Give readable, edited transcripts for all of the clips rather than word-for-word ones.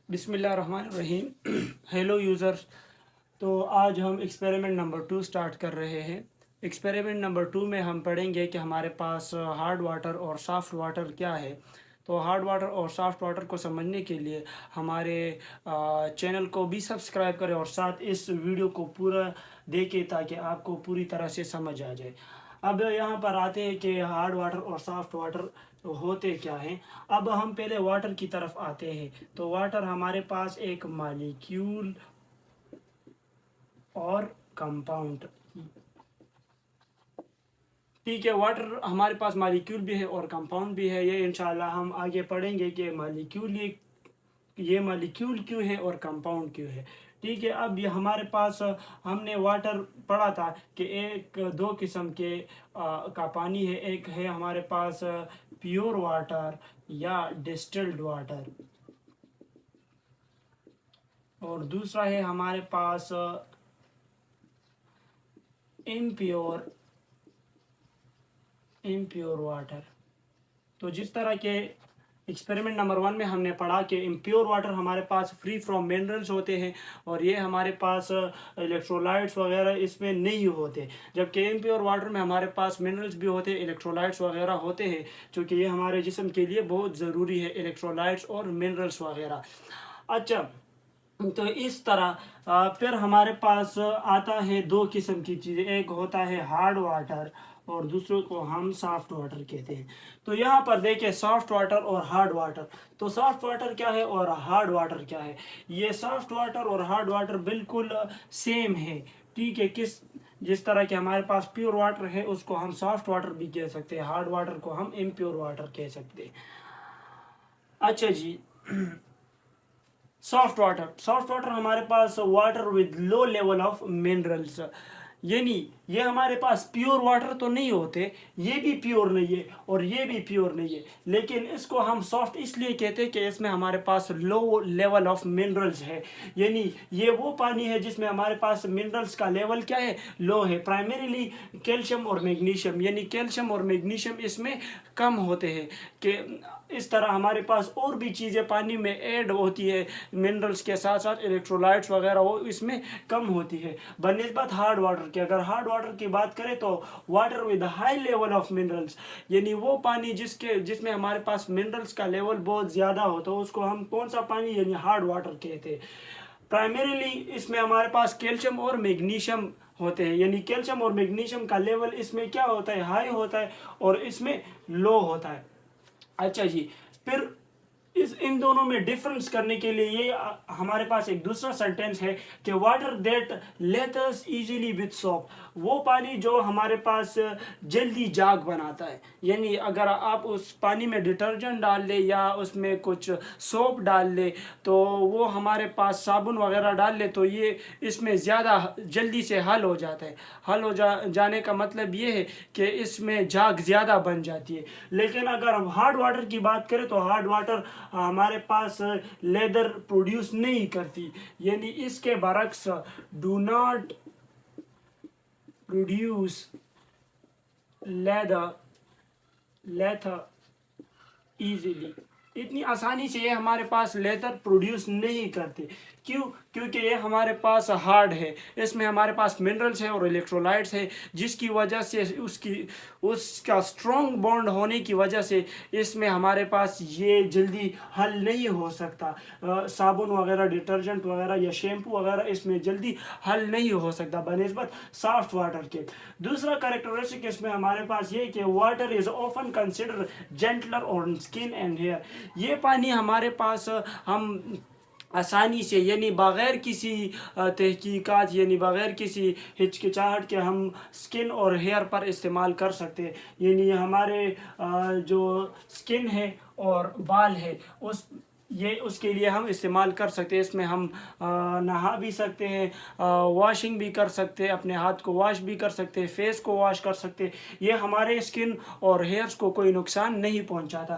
بسم اللہ الرحمن الرحیم۔ ہیلو یوزرز، تو آج ہم ایکسپیریمنٹ نمبر 2 سٹارٹ کر رہے ہیں۔ ایکسپیریمنٹ نمبر 2 میں ہم پڑھیں گے کہ ہمارے پاس ہارڈ واٹر اور سافٹ واٹر کیا ہے۔ تو ہارڈ واٹر اور سافٹ واٹر کو سمجھنے کے لیے ہمارے چینل کو بھی سبسکرائب کریں اور ساتھ اس ویڈیو کو پورا دیکھیں تاکہ آپ کو پوری طرح سے سمجھ آ جائے۔ اب یہاں پر آتے ہیں کہ ہارڈ واٹر اور سافٹ واٹر ہوتے کیا ہیں۔ اب ہم پہلے واٹر کی طرف آتے ہیں۔ تو واٹر ہمارے پاس ایک مالیکیول اور کمپاؤنڈ، ٹھیک ہے۔ واٹر ہمارے پاس مالیکیول بھی ہے اور کمپاؤنڈ بھی ہے۔ یہ انشاءاللہ ہم آگے پڑھیں گے کہ یہ مالیکیول کیوں ہے اور کمپاؤنڈ کیوں ہے، ٹھیک ہے۔ اب یہ ہمارے پاس ہم نے واٹر پڑھا تھا کہ ایک دو قسم کے کا پانی ہے۔ ایک ہے ہمارے پاس پیور واٹر یا ڈسٹلڈ واٹر، اور دوسرا ہے ہمارے پاس امپیور واٹر۔ تو جس طرح کے ایکسپیریمنٹ نمبر 1 میں ہم نے پڑھا کہ امپیور واٹر ہمارے پاس فری فرام منرلز ہوتے ہیں اور یہ ہمارے پاس الیکٹرولائٹس وغیرہ اس میں نہیں ہوتے، جبکہ امپیور واٹر میں ہمارے پاس منرلز بھی ہوتے ہیں، الیکٹرولائٹس وغیرہ ہوتے ہیں، چونکہ یہ ہمارے جسم کے لیے بہت ضروری ہے، الیکٹرولائٹس اور منرلز وغیرہ۔ اچھا، تو اس طرح پھر ہمارے پاس آتا ہے دو قسم کی چیزیں، ایک ہوتا ہے ہارڈ واٹر اور دوسرے کو ہم سافٹ واٹر کہتے ہیں۔ تو یہاں پر دیکھیں سافٹ واٹر اور ہارڈ واٹر۔ تو سافٹ واٹر کیا ہے اور ہارڈ واٹر کیا ہے؟ یہ سافٹ واٹر اور ہارڈ واٹر بالکل سیم ہے، ٹھیک ہے۔ جس طرح کہ ہمارے پاس پیور واٹر ہے اس کو ہم سافٹ واٹر بھی کہہ سکتے ہیں، ہارڈ واٹر کو ہم امپیور واٹر کہہ سکتے ہیں۔ اچھا جی، سافٹ واٹر ہمارے پاس water with low level of minerals, یعنی یہ ہمارے پاس پیور واٹر تو نہیں ہوتے، یہ بھی پیور نہیں ہے اور یہ بھی پیور نہیں ہے، لیکن اس کو ہم سافٹ اس لیے کہتے ہیں کہ اس میں ہمارے پاس لو لیول آف منرلز ہے، یعنی یہ وہ پانی ہے جس میں ہمارے پاس منرلز کا لیول کیا ہے، لو ہے، پرائمریلی کیلشیم اور میگنیشیم، یعنی کیلشیم اور میگنیشیم اس میں کم ہوتے ہیں۔ کہ اس طرح ہمارے پاس اور بھی چیزیں پانی میں ایڈ ہوتی ہے، منرلز کے ساتھ ساتھ الیکٹرولائٹس وغیرہ وہ اس میں کم ہوتی ہے بنسبت ہارڈ واٹر کے۔ اگر ہارڈ واٹر کی بات کریں تو water with high level of minerals, یعنی وہ پانی جس میں ہمارے پاس منرلز کا لیول بہت زیادہ ہو، تو اس کو ہم کون سا پانی یعنی ہارڈ واٹر کہتے ہیں۔ پرائمریلی اس میں ہمارے پاس کیلشیم اور میگنیشیم ہوتے ہیں، یعنی کیلشیم اور میگنیشیم کا لیول اس میں کیا ہوتا ہے، ہائی ہوتا ہے اور اس میں لو ہوتا ہے۔ اچھا جی، پھر ان دونوں میں ڈفرنس کرنے کے لیے یہ ہمارے پاس ایک دوسرا سینٹینس ہے کہ water that lathers easily with soap, وہ پانی جو ہمارے پاس جلدی جاگ بناتا ہے، یعنی اگر آپ اس پانی میں ڈٹرجنٹ ڈال لیں یا اس میں کچھ سوپ ڈال لیں تو وہ ہمارے پاس صابن وغیرہ ڈال لیں تو یہ اس میں زیادہ جلدی سے حل ہو جاتا ہے۔ حل ہو جانے کا مطلب یہ ہے کہ اس میں جاگ زیادہ بن جاتی ہے۔ لیکن اگر ہم ہارڈ واٹر کی بات کریں تو ہارڈ واٹر ہمارے پاس لیدر پروڈیوس نہیں کرتی، یعنی اس کے برعکس ڈو ناٹ پروڈیوس لیتھر ایزیلی، اتنی آسانی سے یہ ہمارے پاس لیتھر پروڈیوس نہیں کرتے۔ کیوں؟ کیونکہ یہ ہمارے پاس ہارڈ ہے، اس میں ہمارے پاس منرلز ہے اور الیکٹرولائٹس ہے، جس کی وجہ سے اس کا اسٹرانگ بانڈ ہونے کی وجہ سے اس میں ہمارے پاس یہ جلدی حل نہیں ہو سکتا۔ صابن وغیرہ، ڈٹرجنٹ وغیرہ یا شیمپو وغیرہ اس میں جلدی حل نہیں ہو سکتا بنسبت سافٹ واٹر کے۔ دوسرا کریکٹرسٹک اس میں ہمارے پاس یہ کہ water is often consider جینٹلر on skin and here, یہ پانی ہمارے پاس ہم آسانی سے یعنی بغیر کسی تحقیقات یعنی بغیر کسی ہچکچاہٹ کے ہم سکن اور ہیئر پر استعمال کر سکتے ہیں، یعنی ہمارے جو سکن ہے اور بال ہے اس کے لیے ہم استعمال کر سکتے ہیں۔ اس میں ہم نہا بھی سکتے ہیں، واشنگ بھی کر سکتے ہیں، اپنے ہاتھ کو واش بھی کر سکتے ہیں، فیس کو واش کر سکتے ہیں، یہ ہمارے سکن اور ہیئرز کو کوئی نقصان نہیں پہنچاتا۔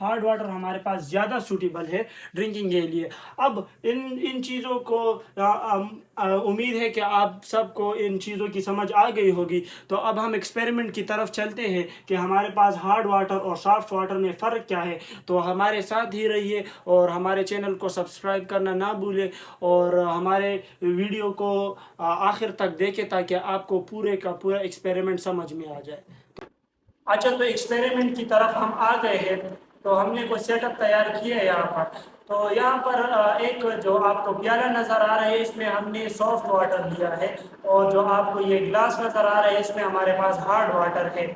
ہارڈ واٹر ہمارے پاس زیادہ سوٹیبل ہے ڈرنکنگ کے لیے. اب ان چیزوں کو امید ہے کہ آپ سب کو ان چیزوں کی سمجھ آ گئی ہوگی. تو اب ہم ایکسپیریمنٹ کی طرف چلتے ہیں کہ ہمارے پاس ہارڈ واٹر اور سافٹ واٹر میں فرق کیا ہے. تو ہمارے ساتھ ہی رہیے اور ہمارے چینل کو سبسکرائب کرنا نہ بھولیں اور ہمارے ویڈیو کو آخر تک دیکھیں تاکہ آپ کو پورے کا پورا ایکسپیریمنٹ سمجھ میں آ جائے. اچھا تو ایکسپیریمنٹ کی طرف ہم آ گئے ہیں. تو ہم نے کوئی سیٹ اپ تیار کیا ہے یہاں پر. تو یہاں پر ایک جو آپ کو پیالہ نظر آ رہا ہے اس میں ہم نے سافٹ واٹر لیا ہے اور جو آپ کو یہ گلاس نظر آ رہا ہے اس میں ہمارے پاس ہارڈ واٹر ہے.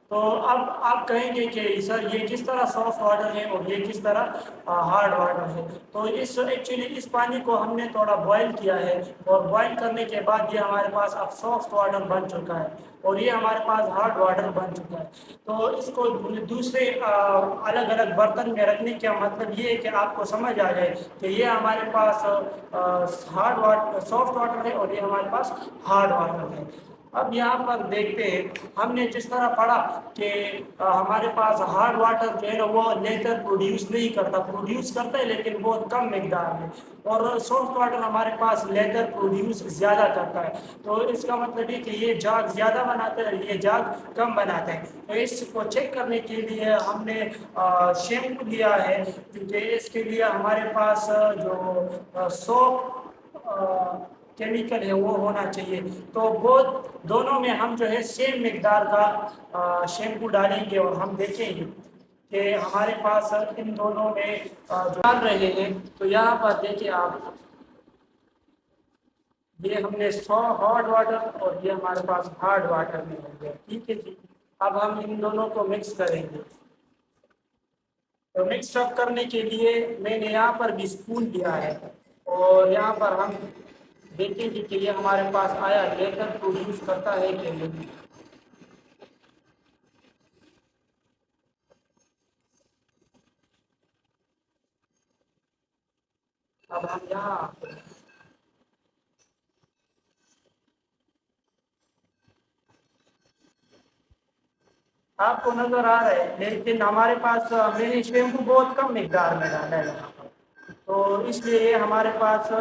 تو اب آپ کہیں گے کہ سر یہ کس طرح سافٹ واٹر ہے اور یہ کس طرح ہارڈ واٹر ہے. تو ایکچولی اس پانی کو ہم نے تھوڑا بوائل کیا ہے اور بوائل کرنے کے بعد یہ ہمارے پاس اب سافٹ واٹر بن چکا ہے اور یہ ہمارے پاس ہارڈ واٹر بن چکا ہے. تو اس کو دوسرے الگ الگ برتن میں رکھنے کا مطلب یہ ہے کہ آپ کو سمجھ آ جائے کہ یہ ہمارے پاس ہارڈ واٹر سافٹ واٹر ہے اور یہ ہمارے پاس ہارڈ واٹر ہے. اب یہاں پر دیکھتے ہیں ہم نے جس طرح پڑھا کہ ہمارے پاس ہارڈ واٹر جو ہے نا وہ لیٹر پروڈیوس نہیں کرتا, پروڈیوس کرتا ہے لیکن بہت کم مقدار میں, اور سافٹ واٹر ہمارے پاس لیٹر پروڈیوس زیادہ کرتا ہے. تو اس کا مطلب یہ کہ یہ جاگ زیادہ بناتا ہے اور یہ جاگ کم بناتا ہے. تو اس کو چیک کرنے کے لیے ہم نے شیمپو لیا ہے کیونکہ اس کے لیے ہمارے پاس جو سوپ کیمیکل ہے وہ ہونا چاہیے. تو بہت دونوں میں ہم جو ہے سیم مقدار کا شیمپو ڈالیں گے اور ہم دیکھیں گے کہ ہمارے پاس ان دونوں میں جو ڈال رہے ہیں. تو یہاں پر دیکھیں آپ, یہ ہم نے ہارڈ واٹر اور یہ ہمارے پاس ہارڈ واٹر میں ہو گیا. ٹھیک ہے جی. اب ہم ان دونوں کو مکس کریں گے. تو مکس اپ کرنے کے لیے میں نے یہاں پر بھی اسپون لیا ہے اور یہاں پر ہم دیکھیں گے کہ یہ ہمارے پاس آیا لیٹر پروڈیوس کرتا ہے کہ نہیں. اب ہم یہاں آپ کو نظر آ رہا ہے لیکن ہمارے پاس میں نے شیمپو بہت کم مقدار میں ڈالا ہے یہاں پر. تو اس لیے ہمارے پاس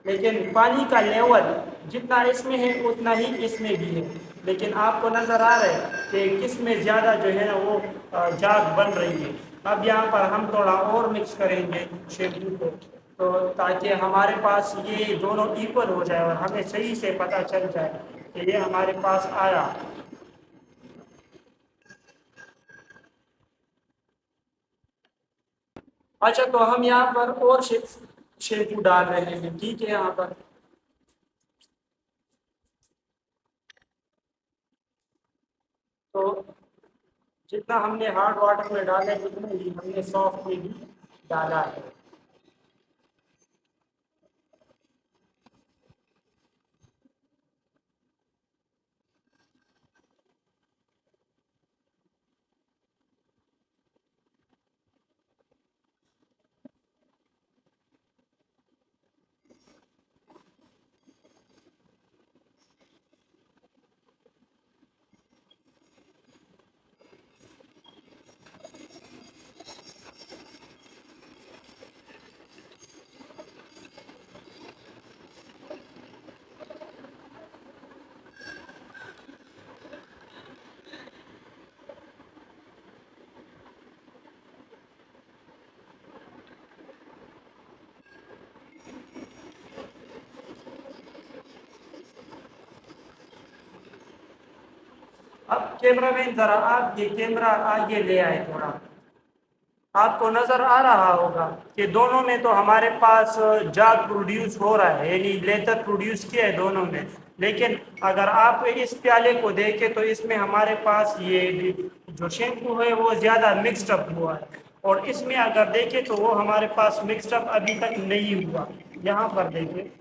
لیکن پانی کا لیول جتنا اس میں ہے اتنا ہی اس میں بھی ہے. لیکن آپ کو نظر آ رہا ہے کہ کس میں زیادہ جو ہے نا وہ جاگ بن رہی ہے. اب یہاں پر ہم تھوڑا اور مکس کریں گے شیمپو کو تو تاکہ ہمارے پاس یہ دونوں ایکول ہو جائے اور ہمیں صحیح سے پتہ چل جائے کہ یہ ہمارے پاس آیا. اچھا تو ہم یہاں پر اور شیمپو ڈال رہے ہیں. ٹھیک ہے. یہاں پر تو جتنا ہم نے ہارڈ واٹر میں ڈالا ہے اتنا ہی ہم نے سافٹ میں بھی ڈالا ہے. اب کیمرہ مین ذرا آپ یہ کیمرہ آگے لے آئے تھوڑا. آپ کو نظر آ رہا ہوگا کہ دونوں میں تو ہمارے پاس جاگ پروڈیوس ہو رہا ہے یعنی لیٹر پروڈیوس کیا ہے دونوں میں. لیکن اگر آپ اس پیالے کو دیکھیں تو اس میں ہمارے پاس یہ جو شیمپو ہے وہ زیادہ مکسڈ اپ ہوا ہے اور اس میں اگر دیکھیں تو وہ ہمارے پاس مکسڈ اپ ابھی تک نہیں ہوا. یہاں پر دیکھیں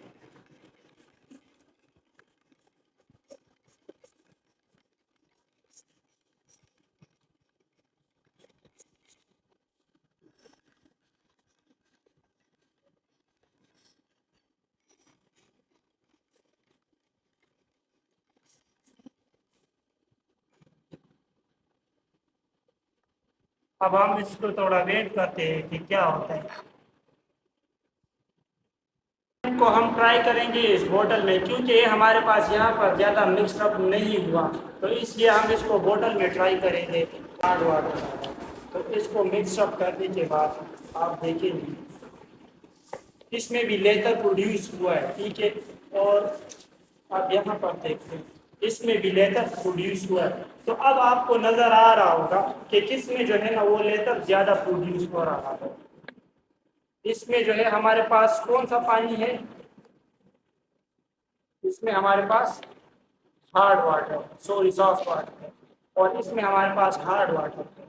اب ہم اس کو تھوڑا ویٹ کرتے ہیں کہ کیا ہوتا ہے. کو ہم ٹرائی کریں گے اس بوٹل میں، کیونکہ یہ ہمارے پاس یہاں پر زیادہ مکس اپ نہیں ہوا، تو اس لیے ہم اس کو بوٹل میں ٹرائی کریں گے ہارڈ واٹر. تو اس کو مکس اپ کرنے کے بعد آپ دیکھیں گے اس میں بھی لیزر پروڈیوس ہوا ہے، ٹھیک ہے. اور آپ یہاں پر دیکھتے ہیں اس میں بھی لیزر پروڈیوس ہوا ہے. تو اب آپ کو نظر آ رہا ہوگا کہ کس میں جو ہے نا وہ لیزر زیادہ پروڈیوس ہو رہا ہے. اس میں جو ہے ہمارے پاس کون سا پانی ہے؟ اس میں ہمارے پاس hard water, sorry soft water ہے، اور اس میں ہمارے پاس ہارڈ واٹر ہے.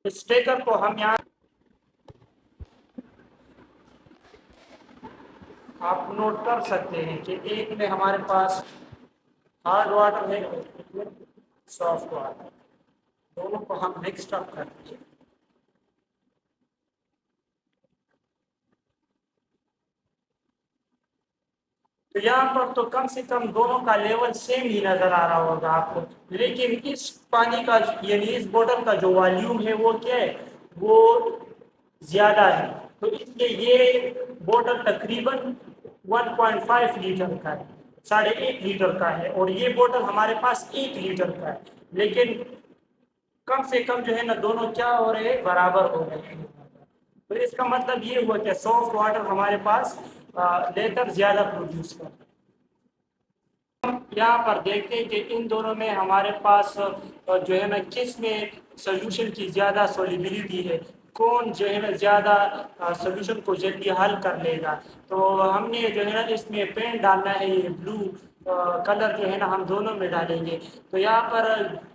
اسٹیکر کو ہم یہاں آپ نوٹ کر سکتے ہیں کہ ایک میں ہمارے پاس ہارڈ واٹر ہے اور ایک میں سافٹ واٹر، دونوں کو ہم مکس اپ کرتے ہیں. تو یہاں پر تو کم سے کم دونوں کا لیول سیم ہی نظر آ رہا ہوگا آپ کو، لیکن اس پانی کا یعنی اس بوتل کا جو والیوم ہے وہ کیا ہے، وہ زیادہ ہے. تو اس لیے یہ بوتل تقریباً 1.5 لیٹر کا ہے، 1.5 لیٹر کا ہے، اور یہ بوتل ہمارے پاس 1 لیٹر کا ہے. لیکن کم سے کم جو ہے نا دونوں کیا ہو رہے ہیں، برابر ہو رہے ہیں. تو اس کا مطلب یہ ہوا کہ سافٹ واٹر ہمارے پاس لیٹر زیادہ پروڈیوس کرتا ہے. یہاں پر دیکھتے ہیں کہ ان دونوں میں ہمارے پاس جو ہے نا کس میں سولوشن کی زیادہ سولیبلٹی ہے، کون جو ہے نا زیادہ سولوشن کو جلدی حل کر لے گا. تو ہم نے جو ہے نا اس میں پین ڈالنا ہے، یہ بلو کلر جو ہے نا ہم دونوں میں ڈالیں گے. تو یہاں پر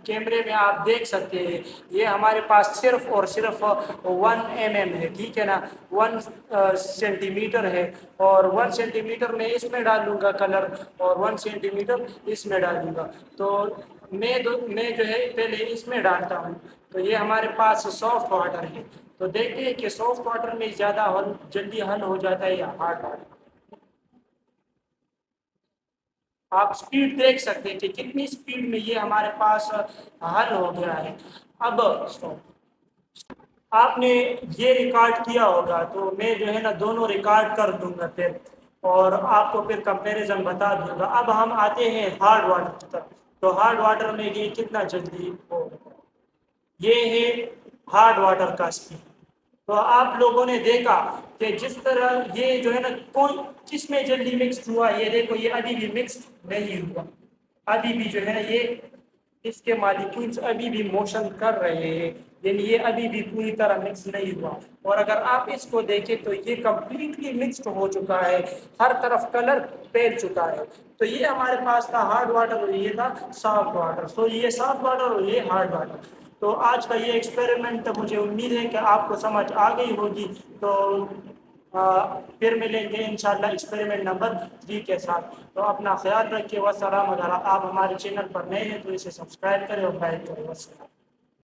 کیمرے میں آپ دیکھ سکتے ہیں یہ ہمارے پاس صرف اور صرف 1 mm ہے، ٹھیک ہے نا، 1 سینٹی میٹر ہے، اور 1 سینٹی میٹر میں اس میں ڈالوں گا کلر، اور 1 سینٹی میٹر اس میں ڈالوں گا. تو میں جو ہے پہلے اس میں ڈالتا ہوں. تو یہ ہمارے پاس سافٹ واٹر ہے. تو دیکھتے ہیں کہ سافٹ واٹر میں زیادہ جلدی حل ہو جاتا ہے یا ہارڈ واٹر. آپ سپیڈ دیکھ سکتے ہیں کہ کتنی سپیڈ میں یہ ہمارے پاس حل ہو گیا ہے. اب آپ نے یہ ریکارڈ کیا ہوگا، تو میں جو ہے نا دونوں ریکارڈ کر دوں گا پھر، اور آپ کو پھر کمپیریزن بتا دوں گا. اب ہم آتے ہیں ہارڈ واٹر کی طرف. تو ہارڈ واٹر میں یہ کتنا جلدی ہو، یہ ہے ہارڈ واٹر کا اسپیڈ. تو آپ لوگوں نے دیکھا کہ جس طرح یہ جو ہے نا کوئی کس میں جلدی مکس ہوا، یہ دیکھو یہ ابھی بھی مکس نہیں ہوا، ابھی بھی جو ہے نا یہ اس کے مالیکولز ابھی بھی موشن کر رہے ہیں، یعنی یہ ابھی بھی پوری طرح مکس نہیں ہوا. اور اگر آپ اس کو دیکھیں تو یہ کمپلیٹلی مکسڈ ہو چکا ہے، ہر طرف کلر پھیل چکا ہے. تو یہ ہمارے پاس تھا ہارڈ واٹر اور یہ تھا سافٹ واٹر. تو یہ سافٹ واٹر اور یہ ہارڈ واٹر. تو آج کا یہ ایکسپیریمنٹ مجھے امید ہے کہ آپ کو سمجھ آ گئی ہوگی. تو پھر ملیں گے انشاءاللہ ایکسپیریمنٹ نمبر 3 کے ساتھ. تو اپنا خیال رکھیے. والسلام. اگر آپ ہمارے چینل پر نئے ہیں تو اسے سبسکرائب کریں اور لائک کریں. والسلام.